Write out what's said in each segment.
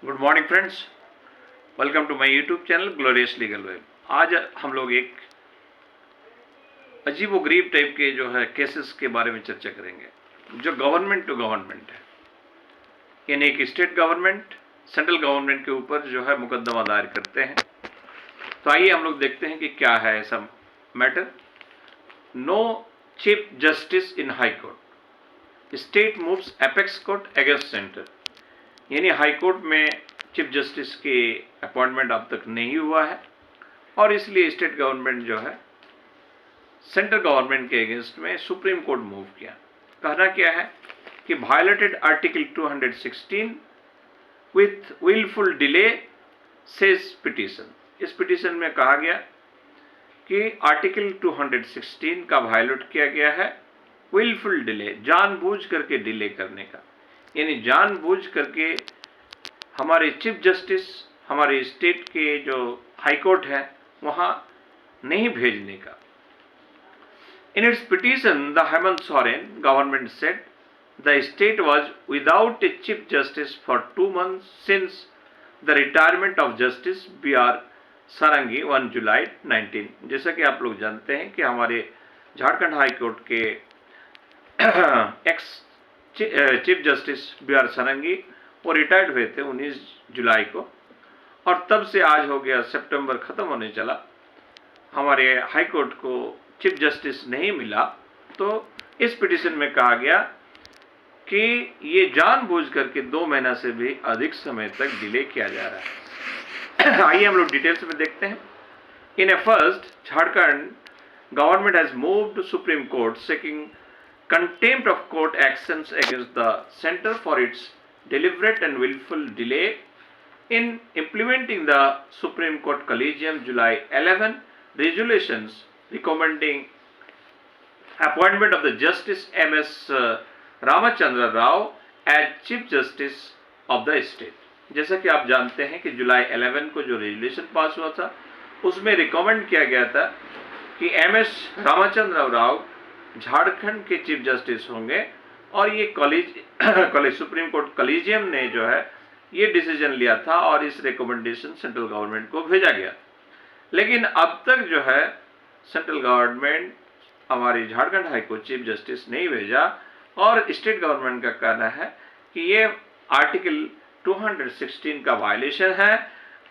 Good morning friends, welcome to my YouTube channel glorious legal web. आज हम लोग एक अजीबोगरीब टाइप के जो है केसेस के बारे में चर्चा करेंगे जो गवर्नमेंट टू गवर्नमेंट है, यानी एक स्टेट गवर्नमेंट सेंट्रल गवर्नमेंट के ऊपर जो है मुकदमा दायर करते हैं। तो आइए हम लोग देखते हैं कि क्या है ऐसा matter. No chief justice in high court, state moves apex court against centre, यानी हाई कोर्ट में चीफ जस्टिस के अपॉइंटमेंट अब तक नहीं हुआ है और इसलिए स्टेट गवर्नमेंट जो है सेंट्रल गवर्नमेंट के अगेंस्ट में सुप्रीम कोर्ट मूव किया। कहना क्या है कि violated article 216 with wilful delay says petition. इस पिटीशन में कहा गया कि आर्टिकल 216 का वायलेट किया गया है, विलफुल डिले, जानबूझ करके डिले करने का, यानी जानबूझ करके हमारे चीफ जस्टिस हमारे स्टेट के जो हाई कोर्ट है वहां नहीं भेजने का। In its petition the Hemant Soren government said the state was without a chief justice for 2 months since the retirement of justice B R Sarangi 1 July 19। जैसा कि आप लोग जानते हैं कि हमारे झारखंड हाई कोर्ट के ex chief justice B R Sarangi वो रिटायर्ड हुए थे 19 जुलाई को, और तब से आज हो गया सितंबर खत्म होने चला, हमारे हाई कोर्ट को चीफ जस्टिस नहीं मिला। तो इस पिटीशन में कहा गया कि ये जानबूझ करके 2 महीना से भी अधिक समय तक डिले किया जा रहा है। आइए हम लोग डिटेल्स में देखते हैं। In a first, Jharkhand government has moved supreme court seeking contempt of court actions against the center for its deliberate and willful delay in implementing the Supreme Court Collegium July 11 resolutions recommending appointment of the Justice M.S. Ramachandra Rao as Chief Justice of the State। जैसा कि आप जानते हैं कि जुलाई 11 को जो resolution पास हुआ था उसमें रिकमेंड किया गया था कि M.S. रामाचंद्र राव झारखंड के चीफ जस्टिस होंगे, और ये कॉलेज सुप्रीम कोर्ट कॉलेजियम ने जो है ये डिसीजन लिया था और इस रिकमेंडेशन सेंट्रल गवर्नमेंट को भेजा गया। लेकिन अब तक जो है सेंट्रल गवर्नमेंट हमारी Jharkhand high court chief justice नहीं भेजा, और स्टेट गवर्नमेंट का कहना है कि ये आर्टिकल 216 का वायलेशन है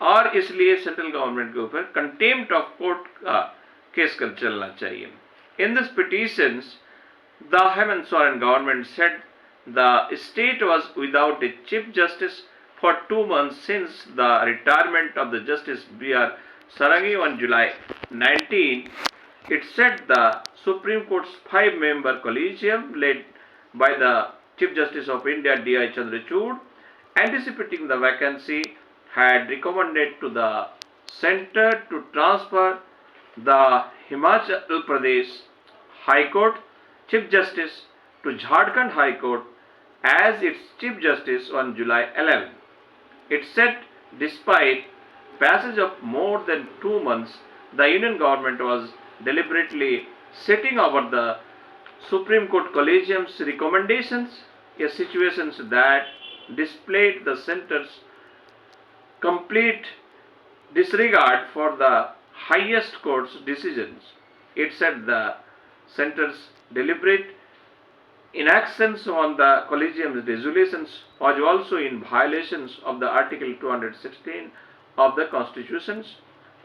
और इसलिए सेंट्रल गवर्नमेंट के ऊपर कंटेम्प्ट ऑफ कोर्ट का केस कर चलना चाहिए। In this petitions, the Hemant Soren government said the state was without a chief justice for 2 months since the retirement of the Justice B.R. Sarangi on July 19. It said the Supreme Court's 5-member collegium led by the Chief Justice of India D.I. Chandrachud, anticipating the vacancy, had recommended to the center to transfer the Himachal Pradesh High Court Chief Justice to Jharkhand High Court as its Chief Justice on July 11. It said despite passage of more than 2 months, the Union government was deliberately setting over the Supreme Court Collegium's recommendations, a situation that displayed the center's complete disregard for the highest court's decisions. It said the center's deliberate inactions on the collegium's resolutions was also in violations of the Article 216 of the Constitution,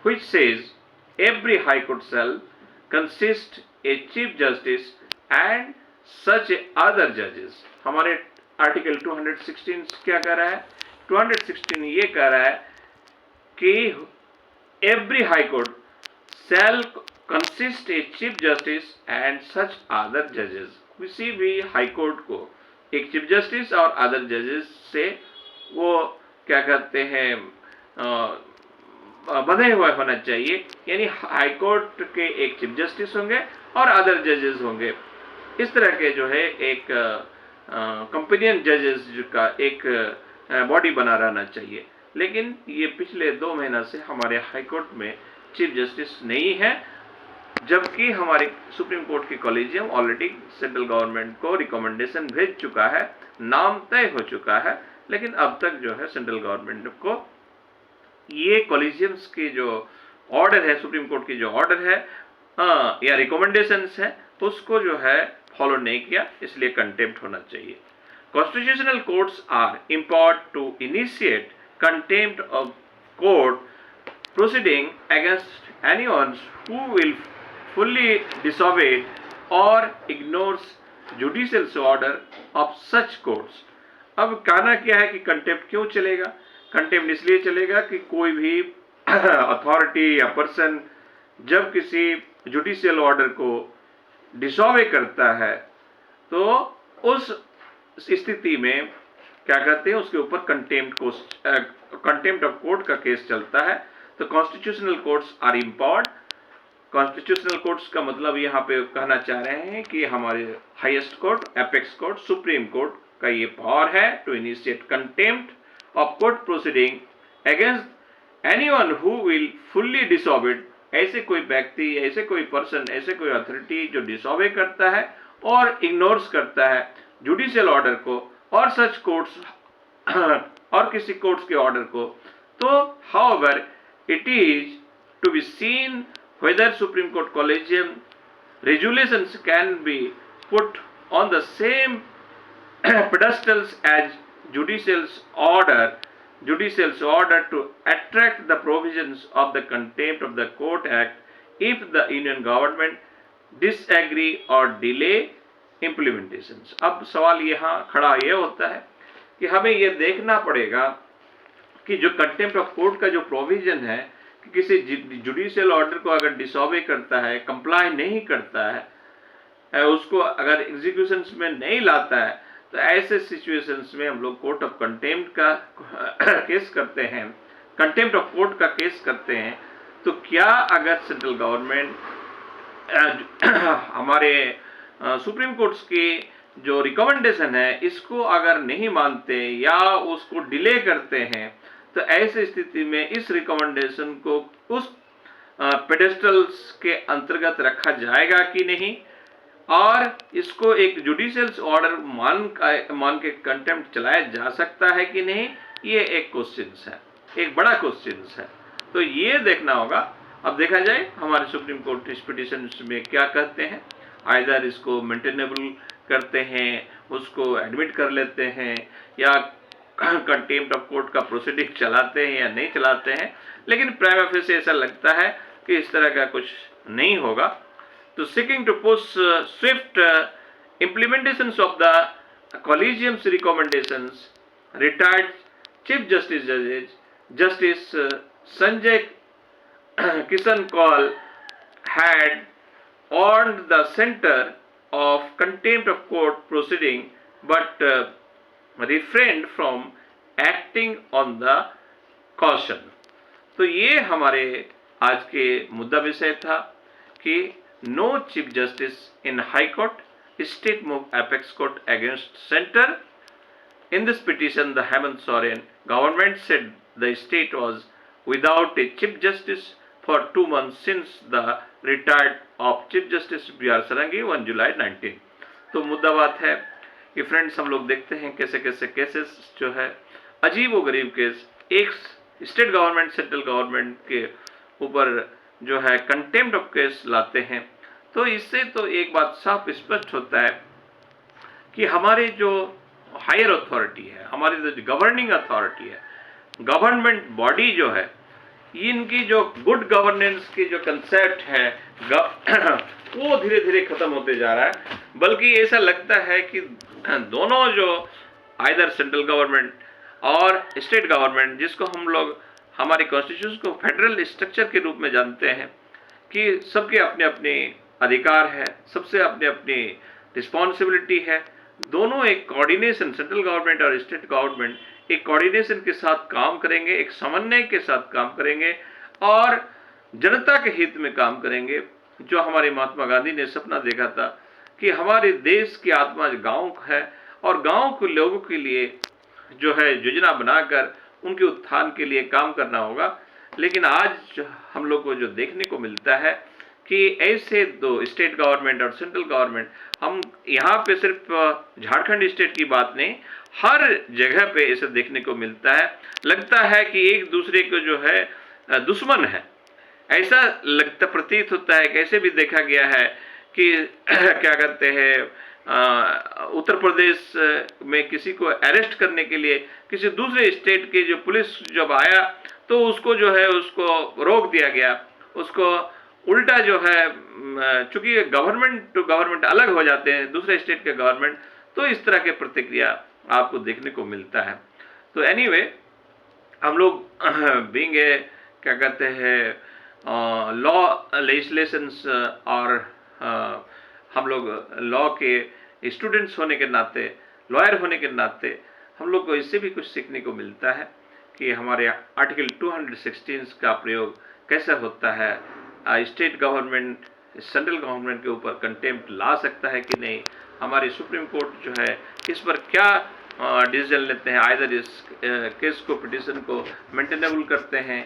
which says every high court shall consist a chief justice and such other judges। हमारे article 216 क्या कह रहा है? 216 ये कह रहा है कि every high court shall consist a chief justice and such other judges। किसी भी हाई कोर्ट को एक चीफ जस्टिस और अदर जजेस से वो क्या कहते हैं बंधे हुए होना चाहिए, यानी हाई कोर्ट के एक चीफ जस्टिस होंगे और अदर जजेस होंगे। इस तरह के जो है एक कंपेनियन जजेस का एक बॉडी बना रहना चाहिए। लेकिन ये पिछले 2 महीना से हमारे हाई कोर्ट में चीफ जस्टिस नहीं है, जबकि हमारे सुप्रीम कोर्ट की कॉलेजियम ऑलरेडी सेंट्रल गवर्नमेंट को रिकमेंडेशन भेज चुका है, नाम तय हो चुका है, लेकिन अब तक जो है सेंट्रल गवर्नमेंट को ये कॉलेजियम्स के जो ऑर्डर है, सुप्रीम कोर्ट की जो ऑर्डर है या रिकमेंडेशंस है, उसको जो है फॉलो नहीं किया, इसलिए कंटेम्प्ट होना चाहिए। Constitutional courts are empowered to initiate contempt of court proceeding against anyone who will fully disobey or ignores judicial order of such courts। अब कहना क्या है कि कंटेम्प्ट क्यों चलेगा? कंटेम्प्ट इसलिए चलेगा कि कोई भी अथॉरिटी या पर्सन जब किसी जुडिशियल ऑर्डर को डिसॉबे करता है तो उस स्थिति में क्या कहते हैं, उसके ऊपर कंटेम्प्ट ऑफ कोर्ट का केस चलता है। तो constitutional courts are empowered. Constitutional courts का मतलब यहाँ पे कहना चाह रहे हैं कि हमारे highest court, apex court, supreme court का ये पावर है to initiate contempt of court proceeding against anyone who will fully disobeyed. ऐसे कोई व्यक्ति, ऐसे कोई पर्सन, ऐसे कोई अथॉरिटी जो डिसॉबे करता है और इग्नोर्स करता है जुडिशियल ऑर्डर को और सच कोर्ट्स और किसी कोर्ट्स के ऑर्डर को। तो however it is to be seen whether Supreme Court Collegium resolutions can be put on the same pedestals as judicial's order to attract the provisions of the Contempt of the Court Act if the Union government disagree or delay implementations। अब सवाल यहाँ खड़ा ये होता है कि हमें ये देखना पड़ेगा कि जो कंटेम्प्ट ऑफ कोर्ट का जो प्रोविजन है कि किसी जुडिशियल ऑर्डर को अगर डिसॉबे करता है, कंप्लाई नहीं करता है, उसको अगर एग्जीक्यूशन में नहीं लाता है, तो ऐसे सिचुएशंस में हम लोग कोर्ट ऑफ कंटेम्प्ट का केस करते हैं, कंटेम्प्ट ऑफ कोर्ट का केस करते हैं। तो क्या अगर सेंट्रल गवर्नमेंट हमारे सुप्रीम कोर्ट्स की जो रिकमेंडेशन है इसको अगर नहीं मानते या उसको डिले करते हैं, तो ऐसी स्थिति में इस रिकमेंडेशन को उस पेडेस्टल्स के अंतर्गत रखा जाएगा कि नहीं, और इसको एक जुडिशियल ऑर्डर मान के कंटेम्प्ट चलाया जा सकता है कि नहीं, ये एक क्वेश्चन है, एक बड़ा क्वेश्चन है। तो ये देखना होगा। अब देखा जाए हमारे सुप्रीम कोर्ट इस पिटिशन में क्या कहते हैं। आइदर इसको मेंटेनेबल करते हैं, उसको एडमिट कर लेते हैं, या कंटेम्प्ट ऑफ कोर्ट का प्रोसीडिंग चलाते हैं या नहीं चलाते हैं। लेकिन प्राइमा फेसी ऐसा लगता है कि इस तरह का कुछ नहीं होगा। तो seeking to push swift implementations of the collegium's recommendations, retired Chief Justice Justice Sanjay Kishan Kaul had warned the center of contempt of court proceeding, but refrained from acting on the caution। तो ये हमारे आज के मुद्दा विषय था कि no chief justice in high court, state move apex court against centre. In this petition, the Hemant Soren government said the state was without a chief justice for 2 months since the retired of Chief Justice B.R. Sarangi on July 19। तो मुद्दा बात है कि friends, हम लोग देखते हैं कैसे कैसे केसेस जो है अजीब व गरीब केस एक स्टेट गवर्नमेंट सेंट्रल गवर्नमेंट के ऊपर जो है कंटेम्प्ट ऑफ केस लाते हैं। तो इससे तो एक बात साफ स्पष्ट होता है कि हमारे जो हायर अथॉरिटी है, हमारी जो गवर्निंग अथॉरिटी है, गवर्नमेंट बॉडी जो है, इनकी जो गुड गवर्नेंस की जो कंसेप्ट है वो धीरे धीरे खत्म होते जा रहा है। बल्कि ऐसा लगता है कि दोनों जो आइदर सेंट्रल गवर्नमेंट और स्टेट गवर्नमेंट, जिसको हम लोग हमारी कॉन्स्टिट्यूशन को फेडरल स्ट्रक्चर के रूप में जानते हैं कि सबके अपने अपने अधिकार है, सबसे अपने अपनी रिस्पॉन्सिबिलिटी है, दोनों एक कोऑर्डिनेशन, सेंट्रल गवर्नमेंट और स्टेट गवर्नमेंट एक कोऑर्डिनेशन के साथ काम करेंगे, एक समन्वय के साथ काम करेंगे और जनता के हित में काम करेंगे। जो हमारे महात्मा गांधी ने सपना देखा था कि हमारे देश की आत्मा गांव है और गांव के लोगों के लिए जो है योजना बनाकर उनके उत्थान के लिए काम करना होगा। लेकिन आज हम लोग को जो देखने को मिलता है कि ऐसे दो स्टेट गवर्नमेंट और सेंट्रल गवर्नमेंट, हम यहाँ पे सिर्फ झारखंड स्टेट की बात नहीं, हर जगह पे इसे देखने को मिलता है। लगता है कि एक दूसरे को जो है दुश्मन है, ऐसा लगता प्रतीत होता है। कैसे भी देखा गया है कि क्या कहते हैं, उत्तर प्रदेश में किसी को अरेस्ट करने के लिए किसी दूसरे स्टेट के जो पुलिस जब आया तो उसको जो है उसको रोक दिया गया, उसको उल्टा जो है, चूंकि गवर्नमेंट टू गवर्नमेंट अलग हो जाते हैं दूसरे स्टेट के गवर्नमेंट, तो इस तरह के प्रतिक्रिया आपको देखने को मिलता है। तो एनीवे हम लोग बीइंग ए क्या कहते हैं लॉ लेजिस्लेशंस और हम लोग लॉ के स्टूडेंट्स होने के नाते, लॉयर होने के नाते, हम लोग को इससे भी कुछ सीखने को मिलता है कि हमारे आर्टिकल 216 का प्रयोग कैसे होता है। स्टेट गवर्नमेंट सेंट्रल गवर्नमेंट के ऊपर कंटेम्प्ट ला सकता है कि नहीं, हमारी सुप्रीम कोर्ट जो है इस पर क्या डिसीजन लेते हैं, आइदर इस केस को, पिटिशन को मेंटेनेबल करते हैं,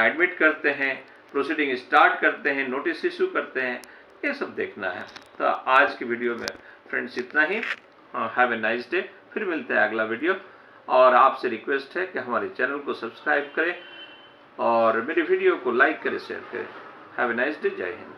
एडमिट करते हैं, प्रोसीडिंग स्टार्ट करते हैं, नोटिस इशू करते हैं, ये सब देखना है। तो आज की वीडियो में फ्रेंड्स इतना ही। Have a nice day. फिर मिलते हैं अगला वीडियो, और आपसे रिक्वेस्ट है कि हमारे चैनल को सब्सक्राइब करें और मेरे वीडियो को लाइक करें, शेयर करें। Have a nice day. जय हिंद।